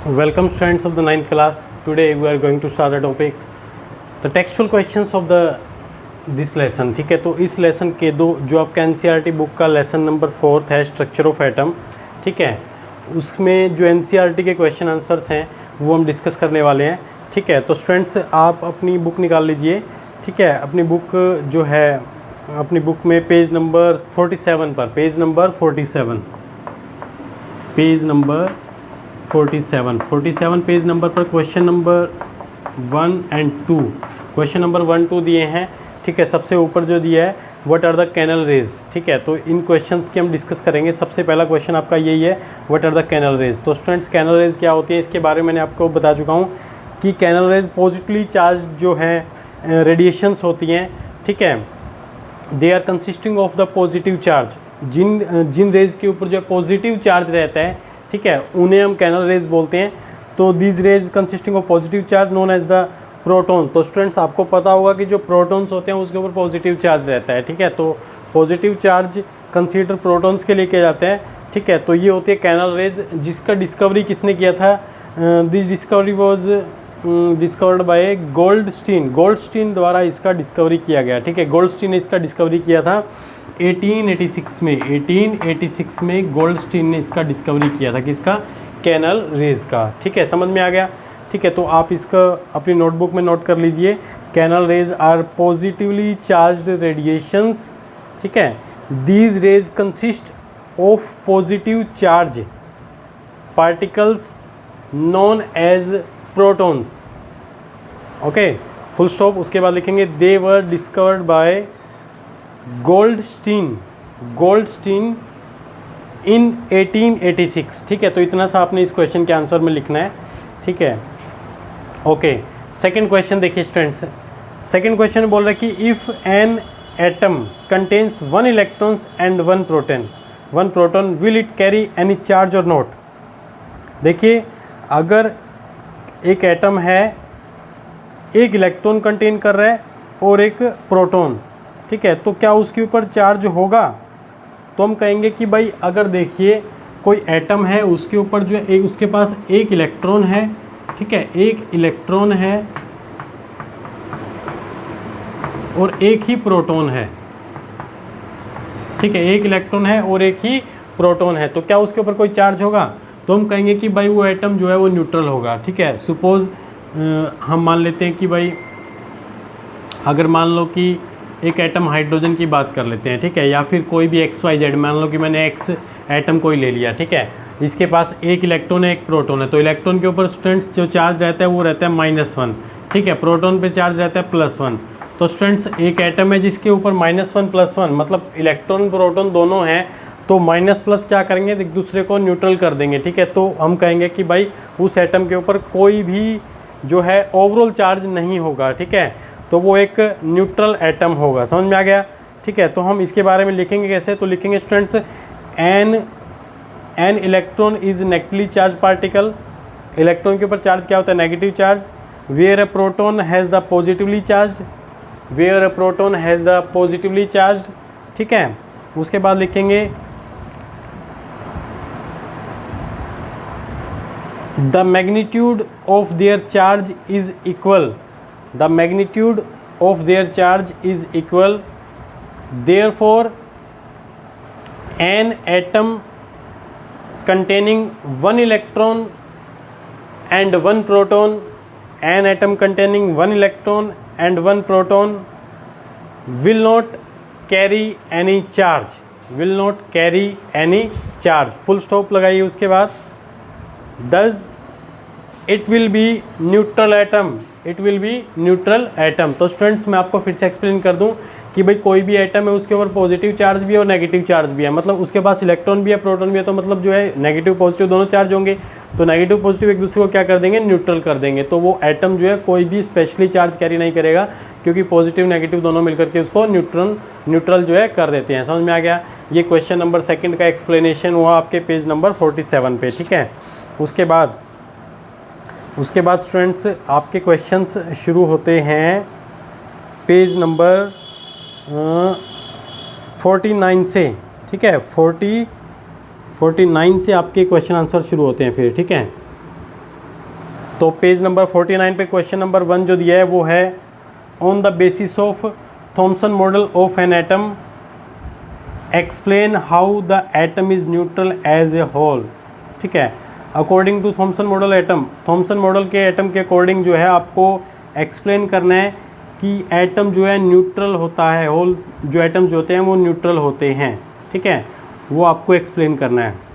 Welcome students of the ninth class. Today we are going to start a topic the textual questions of the this lesson. ठीक है, तो इस lesson के दो जो आपका एनसीईआरटी बुक का लेसन नंबर 4 है स्ट्रक्चर ऑफ एटम, ठीक है, उसमें जो एनसीईआरटी के क्वेश्चन आंसर्स हैं वो हम डिस्कस करने वाले हैं. ठीक है, तो स्टूडेंट्स आप अपनी बुक निकाल लीजिए. ठीक है, अपनी बुक जो है अपनी बुक में पेज नंबर 47 पर पेज नंबर 47 पेज नंबर पर question number 1 and 2 question number 1 2 दिए हैं. ठीक है, सबसे ऊपर जो दिया है what are the canal rays. ठीक है, तो इन क्वेश्चंस की हम डिस्कस करेंगे. सबसे पहला क्वेश्चन आपका यही है, what are the canal rays. तो स्टूडेंट्स कैनल रेज क्या होती है इसके बारे में मैंने आपको बता चुका हूँ कि कैनल रेज पॉजिटिवली चार्ज जो है रेडिएशंस होती हैं. ठीक है, they are consisting of the positive charge. जिन रेज के ऊपर जो पॉजिटिव चार्ज रहता है, ठीक है, उन्हें हम कैनल रेज बोलते हैं. तो these rays consisting of positive charge known as the proton. तो स्टूडेंट्स आपको पता होगा कि जो प्रोटॉन्स होते हैं उसके ऊपर पॉजिटिव चार्ज रहता है. ठीक है, तो पॉजिटिव चार्ज कंसीडर प्रोटॉन्स के लिए किए जाते हैं. ठीक है, तो ये होती है कैनल रेज, जिसका डिस्कवरी किसने किया था. This discovery was discovered by Goldstein द्वारा इसका डिस्कवरी किया गया. ठीक है, गोल्डस्टीन ने इसका डिस्कवरी किया था 1886 में गोल्डस्टीन ने इसका डिस्कवरी किया था कि इसका कैनल रेज का. ठीक है, समझ में आ गया. ठीक है, तो आप इसका अपनी नोटबुक में नोट कर लीजिए. Canal rays are positively charged radiations. ठीक है, these rays consist of positive charge particles known as protons. Okay, full stop. उसके बाद लिखेंगे they were discovered by Goldstein in 1886. ठीक है, तो इतना सा आपने इस क्वेश्चन के आंसर में लिखना है. ठीक है, ओके. सेकंड क्वेश्चन देखिए स्टूडेंट्स. सेकंड क्वेश्चन बोल रहा है कि if an atom contains 1 electrons and 1 proton will it carry any charge और नॉट. देखिए, अगर एक एटम है, एक इलेक्ट्रॉन कंटेन कर रहा है और एक प्रोटॉन, ठीक है, तो क्या उसके ऊपर चार्ज होगा. तो हम कहेंगे कि भाई अगर देखिए कोई एटम है, उसके ऊपर जो है उसके पास एक इलेक्ट्रॉन है. ठीक है, एक इलेक्ट्रॉन है और एक ही प्रोटॉन है. ठीक है, एक इलेक्ट्रॉन है और एक ही प्रोटॉन है, तो क्या उसके ऊपर कोई चार्ज होगा. तो हम कहेंगे कि भाई वो एटम जो है वो न्यूट्रल होगा. ठीक है, सपोज हम मान लेते हैं कि भाई अगर मान लो कि एक एटम हाइड्रोजन की बात कर लेते हैं. ठीक है, या फिर कोई भी XYZ, मान लो कि मैंने X एटम कोई ले लिया. ठीक है, इसके पास एक इलेक्ट्रॉन है, एक प्रोटॉन है. तो इलेक्ट्रॉन के ऊपर स्टूडेंट्स जो चार्ज रहता है वो रहता है -1. ठीक है, प्रोटॉन पे चार्ज रहता है +1. तो स्टूडेंट्स एक एटम है जिसके ऊपर -1 +1 मतलब इलेक्ट्रॉन प्रोटॉन दोनों हैं, तो माइनस प्लस क्या करेंगे, एक दूसरे को न्यूट्रल कर देंगे. ठीक है, तो हम कहेंगे कि भाई उस एटम के ऊपर कोई भी जो है ओवरऑल चार्ज नहीं होगा. ठीक है, तो वो एक न्यूट्रल एटम होगा. समझ में आ गया. ठीक है, तो हम इसके बारे में लिखेंगे कैसे. तो लिखेंगे students an electron is negatively charge particle. Electron के ऊपर चार्ज क्या होता है, negative charge. Where a proton has the positively charge. ठीक है, उसके बाद लिखेंगे the magnitude of their charge is equal. Therefore an atom containing 1 electron and 1 proton will not carry any charge. Full stop लगाइए. उसके बाद thus it will be neutral atom. तो students मैं आपको फिर से एक्सप्लेन कर दूं कि भाई कोई भी एटम है उसके ऊपर पॉजिटिव चार्ज भी है और नेगेटिव चार्ज भी है. मतलब उसके पास इलेक्ट्रॉन भी है, प्रोटॉन भी है, तो मतलब जो है नेगेटिव पॉजिटिव दोनों चार्ज होंगे. तो नेगेटिव पॉजिटिव एक दूसरे को क्या कर देंगे, न्यूट्रल कर देंगे. तो वो एटम जो है कोई भी स्पेशली चार्ज कैरी नहीं करेगा, क्योंकि पॉजिटिव नेगेटिव दोनों मिलकर के उसको न्यूट्रल जो है कर देते हैं. समझ में आ गया. ये क्वेश्चन नंबर 2 का एक्सप्लेनेशन हुआ आपके पेज नंबर 47 पे. ठीक है, उसके बाद स्टूडेंट्स आपके क्वेश्चंस शुरू होते हैं पेज नंबर 49 से, ठीक है, 49 से आपके क्वेश्चन आंसर शुरू होते हैं फिर, ठीक है। तो पेज नंबर 49 पे क्वेश्चन नंबर 1 जो दिया है वो है on the basis of Thomson model of an atom explain how the atom is neutral as a whole. ठीक है, according to Thomson model atom, Thomson model के एटम के अकॉर्डिंग जो है आपको एक्सप्लेन करना है कि एटम जो है न्यूट्रल होता है, होल जो एटम्स होते हैं वो न्यूट्रल होते हैं। ठीक है, वो आपको एक्सप्लेन करना है।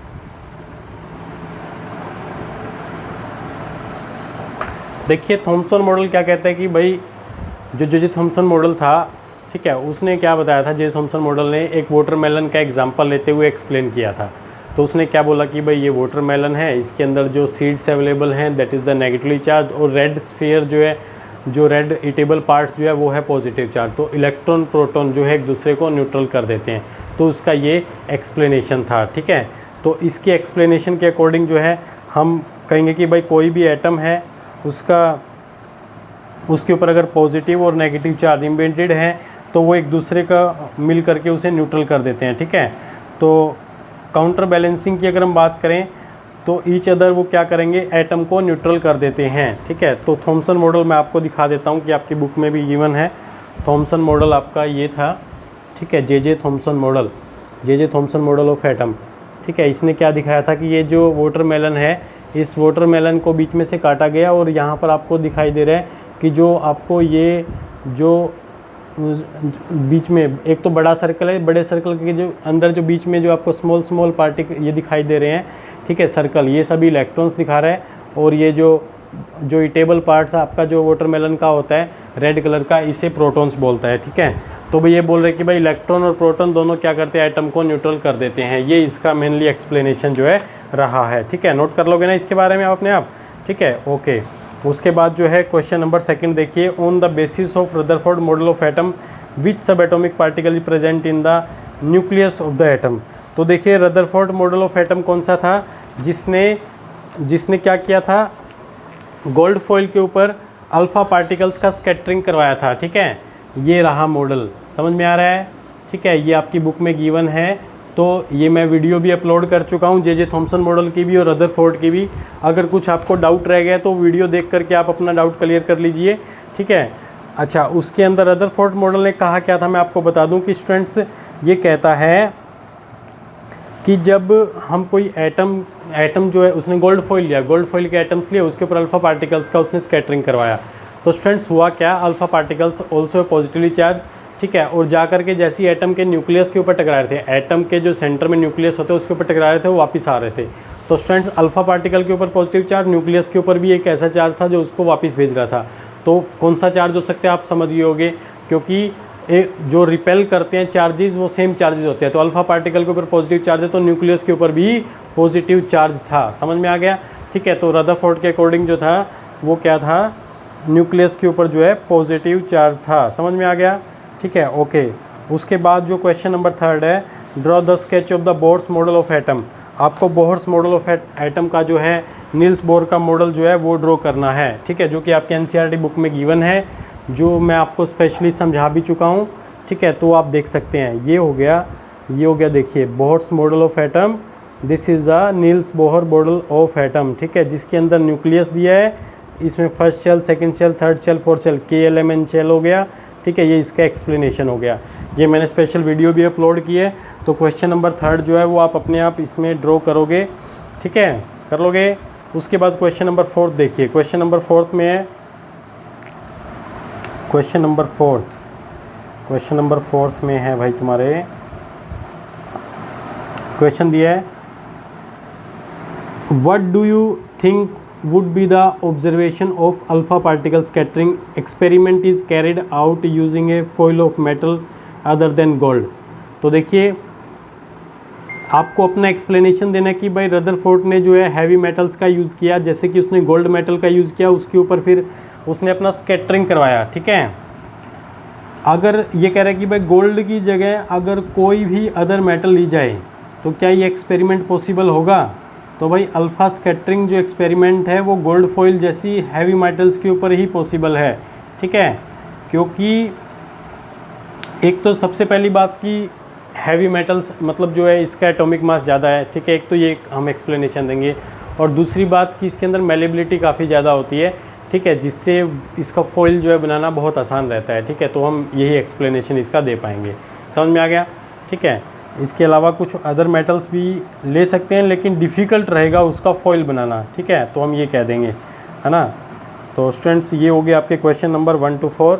देखिए थॉमसन मॉडल क्या कहता है कि भाई जो थॉमसन मॉडल था, ठीक है, उसने क्या बताया था, जे थॉमसन मॉडल ने एक वाटरमेलन का एग्जांपल लेते हुए एक्सप्लेन किया था। तो उसने क्या बोला कि भाई ये वाटरमेलन है, इसके अंदर जो सीड्स अवेलेबल हैं that is the negatively charge, और रेड स्फीयर जो है, जो रेड ईटेबल पार्ट्स जो है वो है पॉजिटिव चार्ज। तो इलेक्ट्रॉन प्रोटॉन जो है एक दूसरे को न्यूट्रल कर देते हैं। तो उसका ये एक्सप्लेनेशन था। ठीक है, तो इसके एक्सप्लेनेशन के अकॉर्डिंग जो है हम कहेंगे कि भाई कोई भी एटम है उसके ऊपर अगर पॉजिटिव और नेगेटिव चार्ज इम्बेडेड है तो वो एक दूसरे का मिल करके उसे न्यूट्रल कर देते हैं। ठीक है, तो काउंटर बैलेंसिंग की अगर हम बात करें तो ईच अदर वो क्या करेंगे, एटम को न्यूट्रल कर देते हैं। ठीक है, तो थॉमसन मॉडल मैं आपको दिखा देता हूँ कि आपकी बुक में भी गिवन है। थॉमसन मॉडल आपका ये था। ठीक है, J Thomson model, J Thomson model of atom. ठीक है, इसने क्या दिखाया था कि ये जो वाटरमेलन है, इस वाटरमेलन को बीच में से काटा गया और यहाँ पर आपको दिखाई दे रहा है कि जो आपको ये जो बीच में एक तो बड़ा सर्कल है, बड़े सर्कल के जो अंदर जो बीच में जो आपको स्मॉल पार्टिकल ये दिखाई दे रहे हैं। ठीक है, सर्कल ये सभी इलेक्ट्रॉन्स दिखा रहा है, और ये जो ईटेबल पार्ट्स आपका जो वाटरमेलन का होता है रेड कलर का, इसे प्रोटॉन्स बोलता है। ठीक है, तो भाई ये बोल रहे हैं कि भाई इलेक्ट्रॉन और प्रोटॉन दोनों क्या करते हैं, एटम को न्यूट्रल कर देते हैं। ये इसका मेनली एक्सप्लेनेशन जो है रहा है। ठीक है, नोट कर लोगे ना इसके बारे में आप अपने आप। ठीक है, ओके। उसके बाद जो है क्वेश्चन नंबर 2 देखिए, on the basis of Rutherford model of atom which subatomic particle is present in the nucleus of the atom. तो देखिए रदरफोर्ड मॉडल ऑफ एटम कौन सा था, जिसने क्या किया था, गोल्ड फॉइल के ऊपर अल्फ़ा पार्टिकल्स का स्कैटरिंग करवाया था। ठीक है, ये रहा मॉडल, समझ में आ रहा है। ठीक है, ये आपकी बुक में गिवन है। तो ये मैं वीडियो भी अपलोड कर चुका हूँ जे थॉमसन मॉडल की भी और रदरफोर्ड की भी। अगर कुछ आपको डाउट रह गया तो वीडियो देख करके आप अपना डाउट क्लियर कर लीजिए। ठीक है, अच्छा, उसके अंदर रदरफोर्ड मॉडल ने कहा क्या था, मैं आपको बता दूं कि स्टूडेंट्स ये कहता है कि जब हम कोई एटम जो है उसने गोल्ड फॉइल लिया, गोल्ड फॉइल के एटम्स लिए, उसके ऊपर अल्फ़ा पार्टिकल्स का उसने स्कैटरिंग करवाया। तो स्टूडेंट्स हुआ क्या, alpha particles also positively charge. ठीक है, और जा करके जैसे ही एटम के न्यूक्लियस के ऊपर टकरा रहे थे, एटम के जो सेंटर में न्यूक्लियस होते हैं उसके ऊपर टकरा रहे थे, वो वापस आ रहे थे। तो स्टूडेंट्स अल्फ़ा पार्टिकल के ऊपर पॉजिटिव चार्ज, न्यूक्लियस के ऊपर भी एक ऐसा चार्ज था जो उसको वापस भेज रहा था। तो कौन सा चार्ज हो सकता है आप समझ गए होंगे, क्योंकि जो रिपेल करते हैं चार्जेस वो सेम चार्जेस होते हैं। तो अल्फ़ा पार्टिकल के ऊपर पॉजिटिव चार्ज है तो न्यूक्लियस के ऊपर भी पॉजिटिव चार्ज था। समझ में आ गया। ठीक है, तो रदरफोर्ड के अकॉर्डिंग जो था वो क्या था, न्यूक्लियस के ऊपर जो है पॉजिटिव चार्ज था। समझ में आ गया। ठीक है, ओके। उसके बाद जो क्वेश्चन नंबर 3 है, draw the sketch of the bourse model of atom. आपको बोर्स मॉडल ऑफ एटम का जो है नील्स बोर का मॉडल जो है वो ड्रॉ करना है। ठीक है, जो कि आपके एनसीईआरटी बुक में गिवन है, जो मैं आपको स्पेशली समझा भी चुका हूँ। ठीक है, तो आप देख सकते हैं, ये हो गया देखिए Bohr's model of atom. This is the Niels Bohr model of atom. ठीक है, जिसके अंदर न्यूक्लियस दिया है, इसमें first shell, second shell, third shell, fourth shell, KLMN shell हो गया। ठीक है, ये इसका एक्सप्लेनेशन हो गया। ये मैंने स्पेशल वीडियो भी अपलोड की है। तो क्वेश्चन नंबर 3 जो है वो आप अपने आप इसमें ड्रॉ करोगे। ठीक है, कर लोगे। उसके बाद क्वेश्चन नंबर 4 देखिए, क्वेश्चन नंबर 4 में है, क्वेश्चन नंबर 4 में है भाई तुम्हारे, क्वेश्चन दिया है, what do you think would be the observation of alpha particle scattering experiment is carried out using a foil of metal other than gold। तो देखिए आपको अपना एक्सप्लेनेशन देना कि भाई रदरफोर्ड ने जो है हैवी मेटल्स का यूज़ किया, जैसे कि उसने गोल्ड मेटल का यूज़ किया, उसके ऊपर फिर उसने अपना स्कैटरिंग करवाया। ठीक है, अगर ये कह रहा है कि भाई गोल्ड की जगह अगर कोई भी अदर मेटल ली जाए तो क्या ये एक्सपेरिमेंट पॉसिबल होगा। तो भाई अल्फ़ा स्कैटरिंग जो एक्सपेरिमेंट है वो गोल्ड फॉइल जैसी हैवी मेटल्स के ऊपर ही पॉसिबल है। ठीक है, क्योंकि एक तो सबसे पहली बात कि हैवी मेटल्स मतलब जो है इसका एटॉमिक मास ज़्यादा है। ठीक है, एक तो ये हम एक्सप्लेनेशन देंगे। और दूसरी बात कि इसके अंदर मेलेबिलिटी काफ़ी ज़्यादा होती है, ठीक है, जिससे इसका फॉइल जो है बनाना बहुत आसान रहता है, ठीक है। तो हम यही एक्सप्लेनेशन इसका दे पाएंगे। समझ में आ गया, ठीक है। इसके अलावा कुछ अदर मेटल्स भी ले सकते हैं, लेकिन डिफ़िकल्ट रहेगा उसका फॉइल बनाना, ठीक है, तो हम ये कह देंगे, है ना। तो स्टूडेंट्स ये हो गया आपके क्वेश्चन नंबर 1 to 4,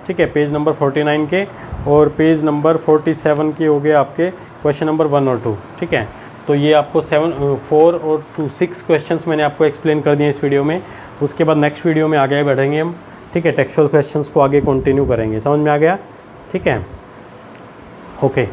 ठीक है, पेज नंबर 49 के, और पेज नंबर 47 के हो गए आपके क्वेश्चन नंबर 1 और 2, ठीक है। तो ये आपको 4 और 6 क्वेश्चंस मैंने आपको एक्सप्लेन कर दिए इस वीडियो में। उसके बाद नेक्स्ट वीडियो में आगे बढ़ेंगे हम, ठीक है, टेक्सचुअल क्वेश्चंस को आगे कंटिन्यू करेंगे। समझ में आ गया, ठीक है, ओके।